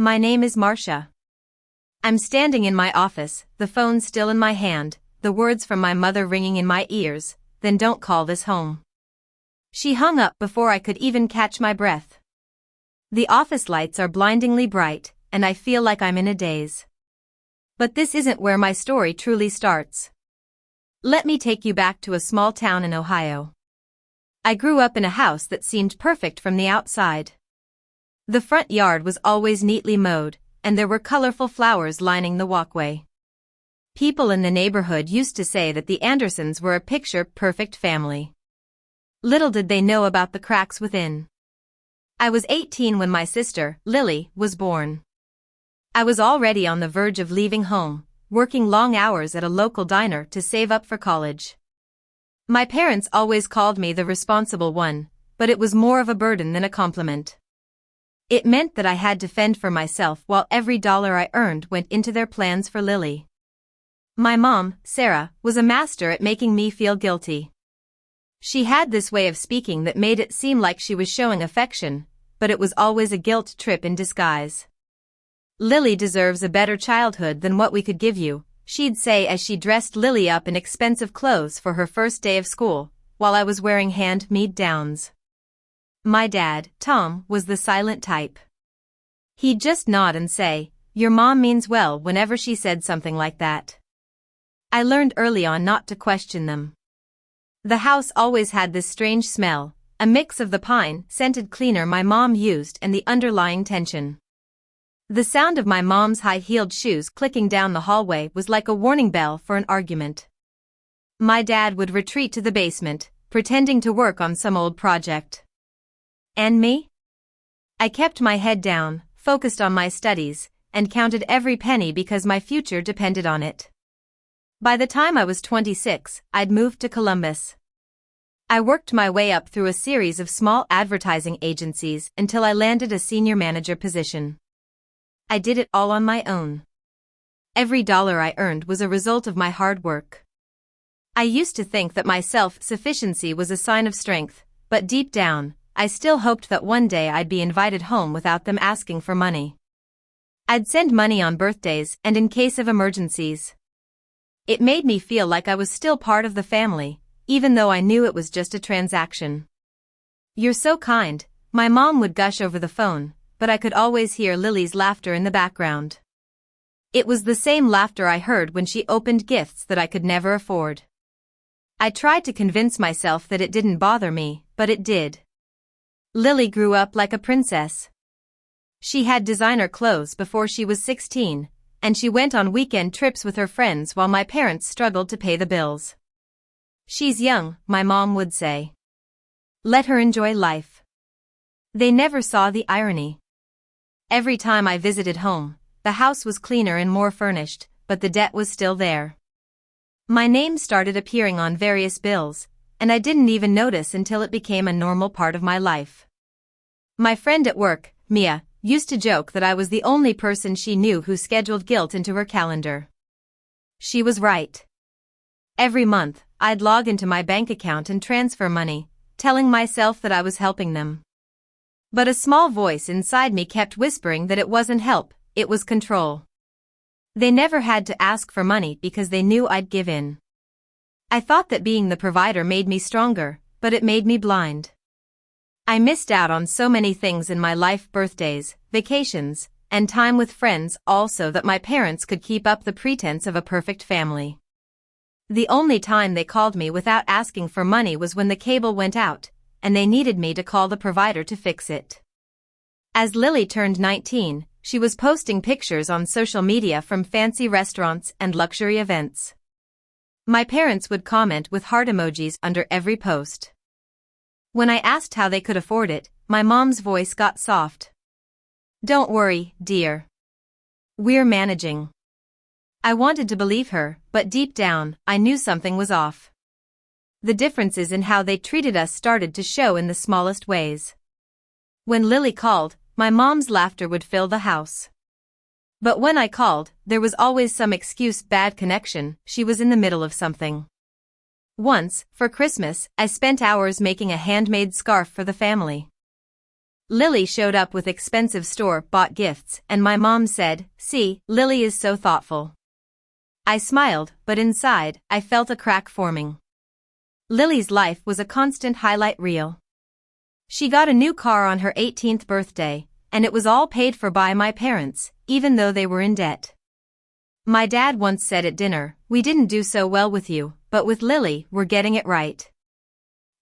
My name is Marcia. I'm standing in my office, the phone still in my hand, the words from my mother ringing in my ears, then don't call this home. She hung up before I could even catch my breath. The office lights are blindingly bright, and I feel like I'm in a daze. But this isn't where my story truly starts. Let me take you back to a small town in Ohio. I grew up in a house that seemed perfect from the outside. The front yard was always neatly mowed, and there were colorful flowers lining the walkway. People in the neighborhood used to say that the Andersons were a picture-perfect family. Little did they know about the cracks within. I was 18 when my sister, Lily, was born. I was already on the verge of leaving home, working long hours at a local diner to save up for college. My parents always called me the responsible one, but it was more of a burden than a compliment. It meant that I had to fend for myself while every dollar I earned went into their plans for Lily. My mom, Sarah, was a master at making me feel guilty. She had this way of speaking that made it seem like she was showing affection, but it was always a guilt trip in disguise. Lily deserves a better childhood than what we could give you, she'd say as she dressed Lily up in expensive clothes for her first day of school, while I was wearing hand-me-downs. My dad, Tom, was the silent type. He'd just nod and say, "Your mom means well," whenever she said something like that. I learned early on not to question them. The house always had this strange smell, a mix of the pine-scented cleaner my mom used and the underlying tension. The sound of my mom's high-heeled shoes clicking down the hallway was like a warning bell for an argument. My dad would retreat to the basement, pretending to work on some old project. And me? I kept my head down, focused on my studies, and counted every penny because my future depended on it. By the time I was 26, I'd moved to Columbus. I worked my way up through a series of small advertising agencies until I landed a senior manager position. I did it all on my own. Every dollar I earned was a result of my hard work. I used to think that my self-sufficiency was a sign of strength, but deep down, I still hoped that one day I'd be invited home without them asking for money. I'd send money on birthdays and in case of emergencies. It made me feel like I was still part of the family, even though I knew it was just a transaction. "You're so kind," my mom would gush over the phone, but I could always hear Lily's laughter in the background. It was the same laughter I heard when she opened gifts that I could never afford. I tried to convince myself that it didn't bother me, but it did. Lily grew up like a princess. She had designer clothes before she was 16, and she went on weekend trips with her friends while my parents struggled to pay the bills. "She's young," my mom would say. "Let her enjoy life." They never saw the irony. Every time I visited home, the house was cleaner and more furnished, but the debt was still there. My name started appearing on various bills, and I didn't even notice until it became a normal part of my life. My friend at work, Mia, used to joke that I was the only person she knew who scheduled guilt into her calendar. She was right. Every month, I'd log into my bank account and transfer money, telling myself that I was helping them. But a small voice inside me kept whispering that it wasn't help, it was control. They never had to ask for money because they knew I'd give in. I thought that being the provider made me stronger, but it made me blind. I missed out on so many things in my life: birthdays, vacations, and time with friends, all so that my parents could keep up the pretense of a perfect family. The only time they called me without asking for money was when the cable went out, and they needed me to call the provider to fix it. As Lily turned 19, she was posting pictures on social media from fancy restaurants and luxury events. My parents would comment with heart emojis under every post. When I asked how they could afford it, my mom's voice got soft. "Don't worry, dear. We're managing." I wanted to believe her, but deep down, I knew something was off. The differences in how they treated us started to show in the smallest ways. When Lily called, my mom's laughter would fill the house. But when I called, there was always some excuse: bad connection, she was in the middle of something. Once, for Christmas, I spent hours making a handmade scarf for the family. Lily showed up with expensive store-bought gifts and my mom said, "See, Lily is so thoughtful." I smiled, but inside, I felt a crack forming. Lily's life was a constant highlight reel. She got a new car on her 18th birthday, and it was all paid for by my parents, even though they were in debt. My dad once said at dinner, "We didn't do so well with you, but with Lily, we're getting it right."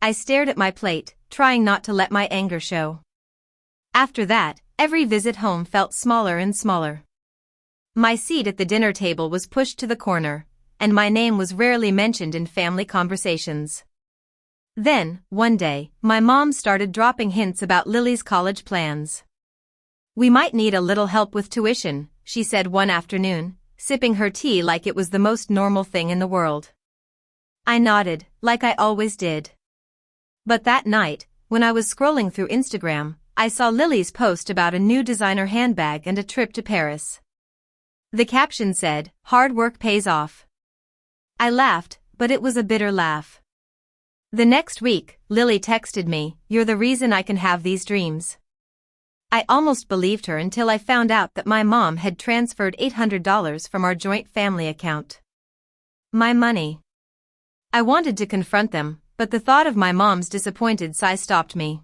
I stared at my plate, trying not to let my anger show. After that, every visit home felt smaller and smaller. My seat at the dinner table was pushed to the corner, and my name was rarely mentioned in family conversations. Then, one day, my mom started dropping hints about Lily's college plans. "We might need a little help with tuition," she said one afternoon, sipping her tea like it was the most normal thing in the world. I nodded, like I always did. But that night, when I was scrolling through Instagram, I saw Lily's post about a new designer handbag and a trip to Paris. The caption said, "Hard work pays off." I laughed, but it was a bitter laugh. The next week, Lily texted me, "You're the reason I can have these dreams." I almost believed her until I found out that my mom had transferred $800 from our joint family account. My money. I wanted to confront them, but the thought of my mom's disappointed sigh stopped me.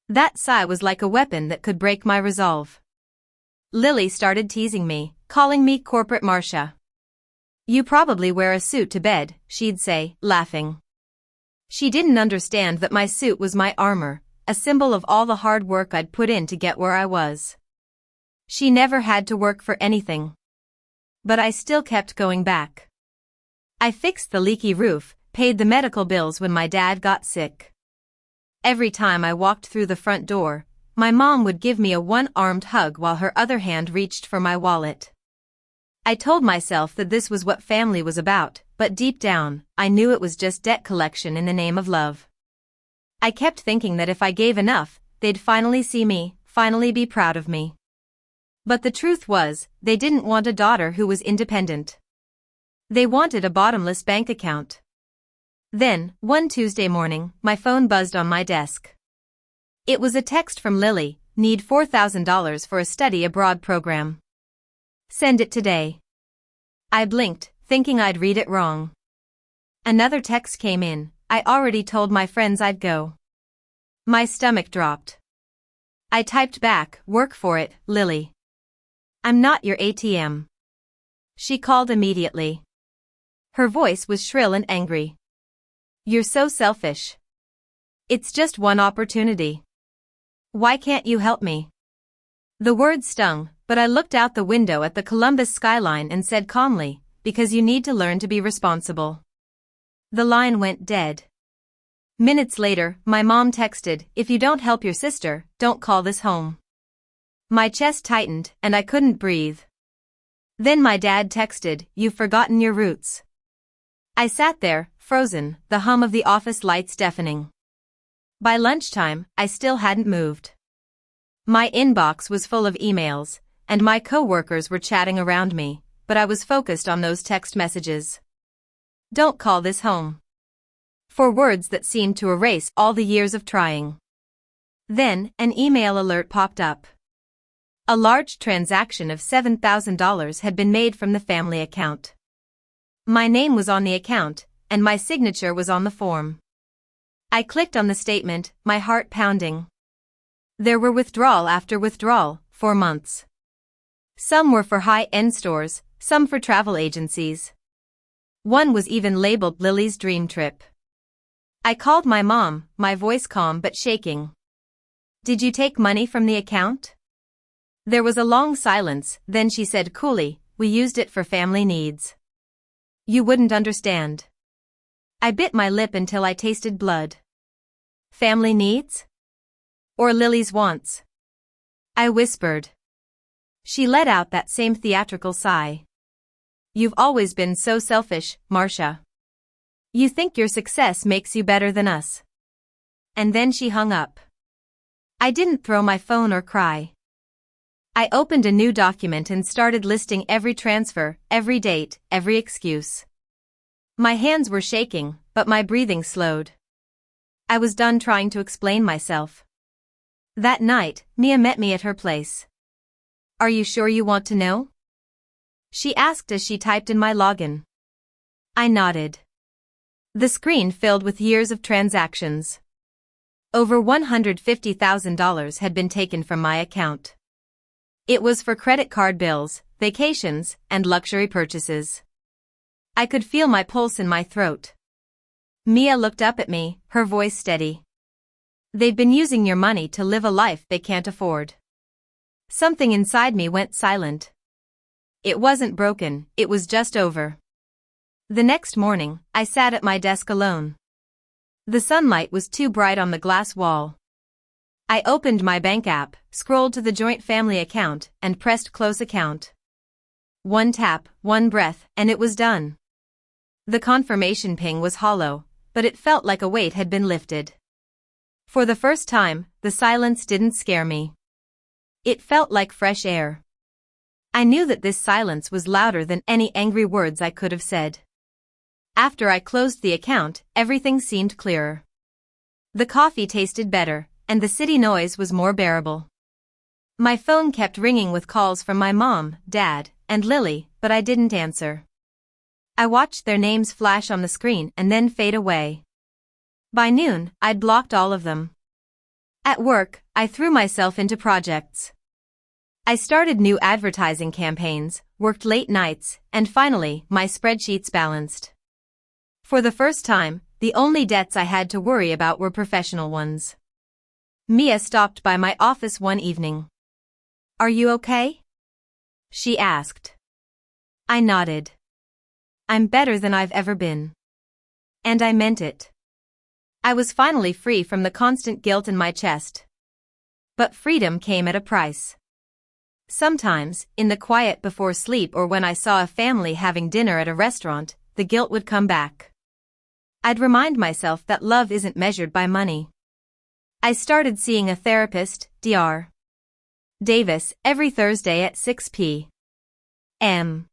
That sigh was like a weapon that could break my resolve. Lily started teasing me, calling me Corporate Marcia. "You probably wear a suit to bed," she'd say, laughing. She didn't understand that my suit was my armor, a symbol of all the hard work I'd put in to get where I was. She never had to work for anything. But I still kept going back. I fixed the leaky roof, paid the medical bills when my dad got sick. Every time I walked through the front door, my mom would give me a one-armed hug while her other hand reached for my wallet. I told myself that this was what family was about, but deep down, I knew it was just debt collection in the name of love. I kept thinking that if I gave enough, they'd finally see me, finally be proud of me. But the truth was, they didn't want a daughter who was independent. They wanted a bottomless bank account. Then, one Tuesday morning, my phone buzzed on my desk. It was a text from Lily, "Need $4,000 for a study abroad program. Send it today." I blinked, thinking I'd read it wrong. Another text came in, "I already told my friends I'd go." My stomach dropped. I typed back, "Work for it, Lily. I'm not your ATM." She called immediately. Her voice was shrill and angry. "You're so selfish. It's just one opportunity. Why can't you help me?" The words stung, but I looked out the window at the Columbus skyline and said calmly, "Because you need to learn to be responsible." The line went dead. Minutes later, my mom texted, "If you don't help your sister, don't call this home." My chest tightened, and I couldn't breathe. Then my dad texted, "You've forgotten your roots." I sat there, frozen, the hum of the office lights deafening. By lunchtime, I still hadn't moved. My inbox was full of emails, and my coworkers were chatting around me, but I was focused on those text messages. "Don't call this home." 4 words that seemed to erase all the years of trying. Then, an email alert popped up. A large transaction of $7,000 had been made from the family account. My name was on the account, and my signature was on the form. I clicked on the statement, my heart pounding. There were withdrawal after withdrawal, for months. Some were for high-end stores, some for travel agencies. One was even labeled Lily's dream trip. I called my mom, my voice calm but shaking. "Did you take money from the account?" There was a long silence, then she said coolly, "We used it for family needs. You wouldn't understand." I bit my lip until I tasted blood. Family needs? Or Lily's wants? I whispered. She let out that same theatrical sigh. "You've always been so selfish, Marcia. You think your success makes you better than us." And then she hung up. I didn't throw my phone or cry. I opened a new document and started listing every transfer, every date, every excuse. My hands were shaking, but my breathing slowed. I was done trying to explain myself. That night, Mia met me at her place. "Are you sure you want to know?" she asked as she typed in my login. I nodded. The screen filled with years of transactions. Over $150,000 had been taken from my account. It was for credit card bills, vacations, and luxury purchases. I could feel my pulse in my throat. Mia looked up at me, her voice steady. "They've been using your money to live a life they can't afford." Something inside me went silent. It wasn't broken, it was just over. The next morning, I sat at my desk alone. The sunlight was too bright on the glass wall. I opened my bank app, scrolled to the joint family account, and pressed close account. One tap, one breath, and it was done. The confirmation ping was hollow, but it felt like a weight had been lifted. For the first time, the silence didn't scare me. It felt like fresh air. I knew that this silence was louder than any angry words I could have said. After I closed the account, everything seemed clearer. The coffee tasted better, and the city noise was more bearable. My phone kept ringing with calls from my mom, dad, and Lily, but I didn't answer. I watched their names flash on the screen and then fade away. By noon, I'd blocked all of them. At work, I threw myself into projects. I started new advertising campaigns, worked late nights, and finally, my spreadsheets balanced. For the first time, the only debts I had to worry about were professional ones. Mia stopped by my office one evening. "Are you okay?" she asked. I nodded. "I'm better than I've ever been." And I meant it. I was finally free from the constant guilt in my chest. But freedom came at a price. Sometimes, in the quiet before sleep or when I saw a family having dinner at a restaurant, the guilt would come back. I'd remind myself that love isn't measured by money. I started seeing a therapist, Dr. Davis, every Thursday at 6 p.m.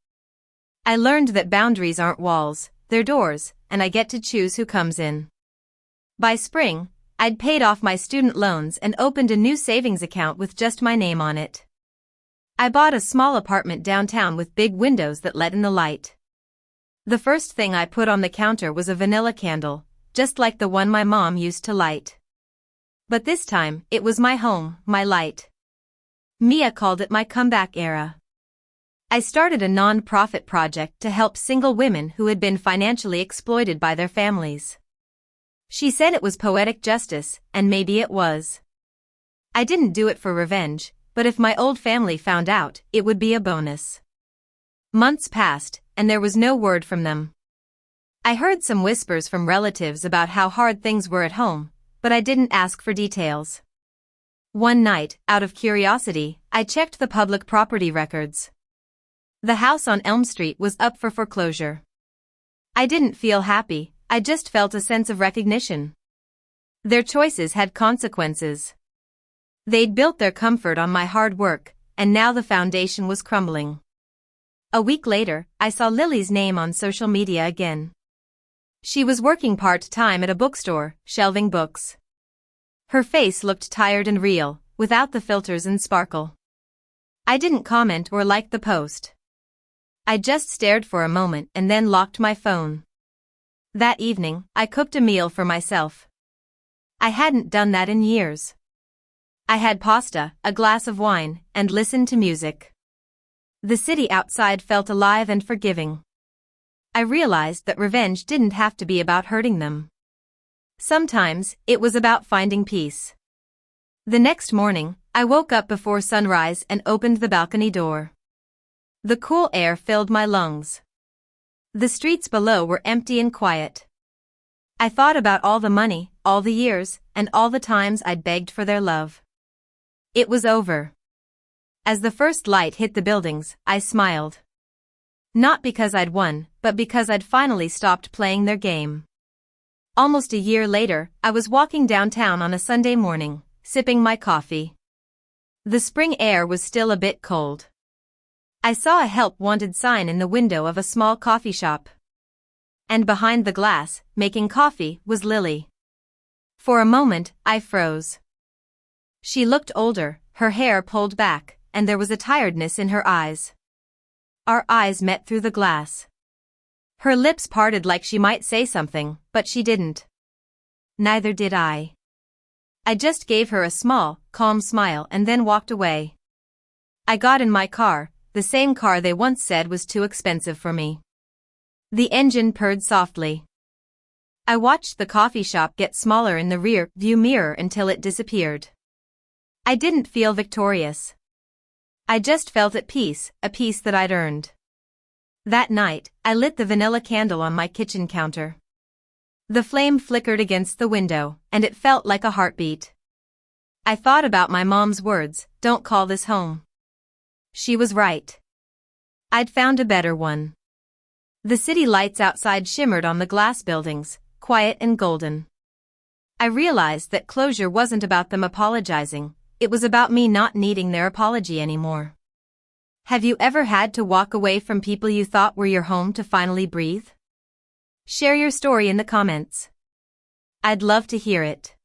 I learned that boundaries aren't walls, they're doors, and I get to choose who comes in. By spring, I'd paid off my student loans and opened a new savings account with just my name on it. I bought a small apartment downtown with big windows that let in the light. The first thing I put on the counter was a vanilla candle, just like the one my mom used to light. But this time, it was my home, my light. Mia called it my comeback era. I started a non-profit project to help single women who had been financially exploited by their families. She said it was poetic justice, and maybe it was. I didn't do it for revenge, but if my old family found out, it would be a bonus. Months passed, and there was no word from them. I heard some whispers from relatives about how hard things were at home, but I didn't ask for details. One night, out of curiosity, I checked the public property records. The house on Elm Street was up for foreclosure. I didn't feel happy, I just felt a sense of recognition. Their choices had consequences. They'd built their comfort on my hard work, and now the foundation was crumbling. A week later, I saw Lily's name on social media again. She was working part-time at a bookstore, shelving books. Her face looked tired and real, without the filters and sparkle. I didn't comment or like the post. I just stared for a moment and then locked my phone. That evening, I cooked a meal for myself. I hadn't done that in years. I had pasta, a glass of wine, and listened to music. The city outside felt alive and forgiving. I realized that revenge didn't have to be about hurting them. Sometimes, it was about finding peace. The next morning, I woke up before sunrise and opened the balcony door. The cool air filled my lungs. The streets below were empty and quiet. I thought about all the money, all the years, and all the times I'd begged for their love. It was over. As the first light hit the buildings, I smiled. Not because I'd won, but because I'd finally stopped playing their game. Almost a year later, I was walking downtown on a Sunday morning, sipping my coffee. The spring air was still a bit cold. I saw a help wanted sign in the window of a small coffee shop. And behind the glass, making coffee, was Lily. For a moment, I froze. She looked older, her hair pulled back, and there was a tiredness in her eyes. Our eyes met through the glass. Her lips parted like she might say something, but she didn't. Neither did I. I just gave her a small, calm smile and then walked away. I got in my car, the same car they once said was too expensive for me. The engine purred softly. I watched the coffee shop get smaller in the rear view mirror until it disappeared. I didn't feel victorious. I just felt at peace, a peace that I'd earned. That night, I lit the vanilla candle on my kitchen counter. The flame flickered against the window, and it felt like a heartbeat. I thought about my mom's words, "Don't call this home." She was right. I'd found a better one. The city lights outside shimmered on the glass buildings, quiet and golden. I realized that closure wasn't about them apologizing, it was about me not needing their apology anymore. Have you ever had to walk away from people you thought were your home to finally breathe? Share your story in the comments. I'd love to hear it.